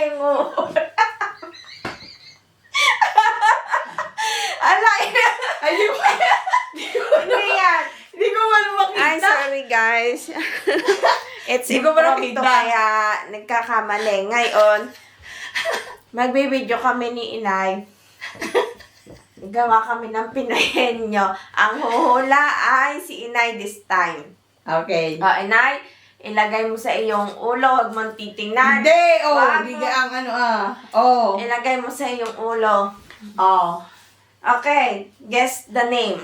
yung uhula. Ala, Ay, hindi yan. hindi ko man makita. Ay, sorry guys. It's Di ko ba impromptu nakita? kaya nagkakamali. Ngayon, magbibideo kami ni Inay. Gawa kami ng pinahenyo. Ang huhula ay si Inay this time. Okay. O, Inay, ilagay mo sa iyong ulo. Huwag mong titingnan. Hindi, oh, Wag hindi mo. ka ang ano Oh. Ilagay mo sa iyong ulo. Oh. Okay, guess the name.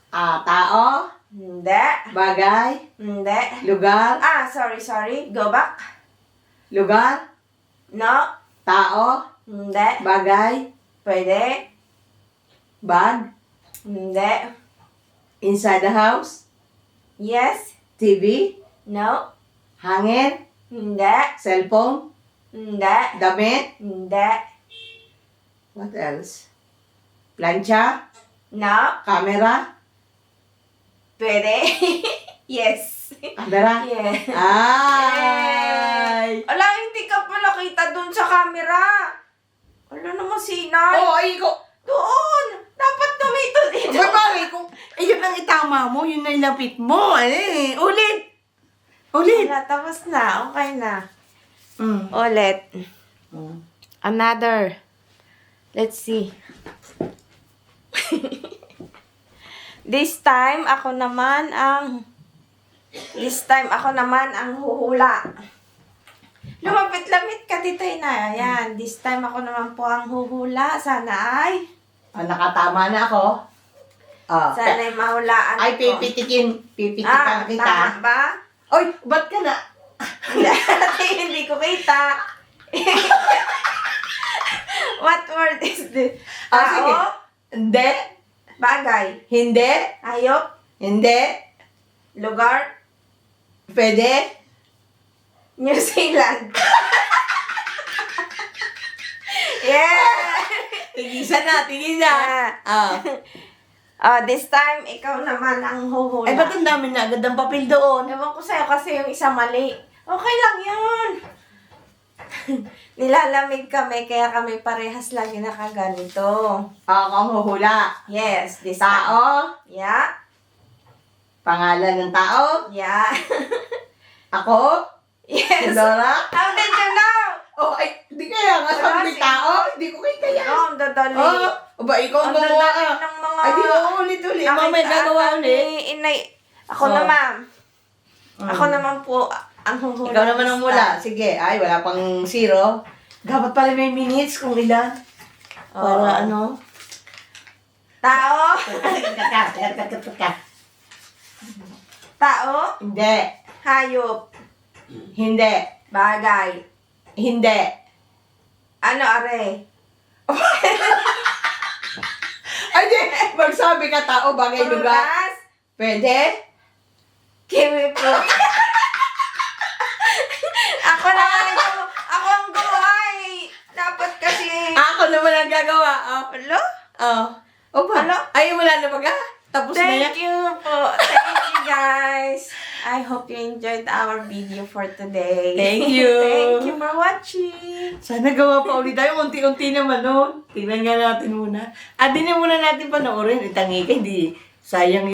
Tao, Hindi. bagay, Hindi. lugar, Sorry. Go back. lugar, No. tao, Hindi. bagay, Pwede. bag, Hindi. inside the house, Yes. TV, No. hangin, Hindi. cellphone, Hindi. damit, Hindi. what else? Plancha, No. camera, Pwede. Yes. camera. Yes. Ay! Ala, hindi ka pala kita dun sa camera. Wala naman sinay. Oh, ay ko. Doon. Dapat tumito dito. Bagay kung yun ang itama mo, yun ang lapit mo. Ulit. Ulit. Wala, tapos na. Okay na. Mm. Ulit. Another. Let's see. This time, ako naman ang huhula. Lumapit-lapit ka, Titoy na. Ayan. This time, ako naman po ang huhula. Sana ay Nakatama na ako. Sana ay mahulaan Ay, ko. pipitikan kita. Tama ba? Oy, ba't ka na? Hindi ko kita. What word is this? Sige. Tao? Hindi. Bagay? Hindi. Hayop? Hindi. Lugar? Pwede. New Zealand? Yeah! Tigisa na, tigisa. This time, ikaw naman ang huhula. Ay, ba't ang dami na agad ang papel doon? Ewan ko sa'yo kasi yung isa mali. Okay lang yun. Nilalamig kami, kaya kami parehas lagi nakaganito. Ako ang huhula. Yes, this time. Tao. Yeah. Pangalan ng tao. Yeah. Ako. Yes. Dora. How did you know? Oh, ay, di kaya nga Wala, sabi tao. Hindi ko kita yan. No, ang dadali. Ba, ikaw ang Ang gumawa dadali ka. ng mga... Ay, di ako ulit-ulit. Mamaya gagawa ulit. Inay. Ako Oh. naman. Mm. Ako naman po ang huhula. Ikaw naman ang mula. Sige. Ay, wala pang zero. Dapat pala may minutes kung ilan. Para ano. Tao? Teka. Tao? Hindi. Hayop? Hindi. Bagay? Hindi. Ano, are? Ay, di. Magsabi ka tao, bagay, lugar. Prutas? Pwede? Kiwi po. Ako ang gumawa. Dapat kasi... Ako naman ang gagawa. Hello? Ano? Ay, wala na baga? Tapos na yan? Thank you po. Thank you, guys. I hope you enjoyed our video for today. Thank you. Thank you for watching. Sana gawa pa ulit tayo. Unti-unti naman nun. Tingnan nga natin muna. Di na muna natin panoorin. Itangi ka, hindi sayang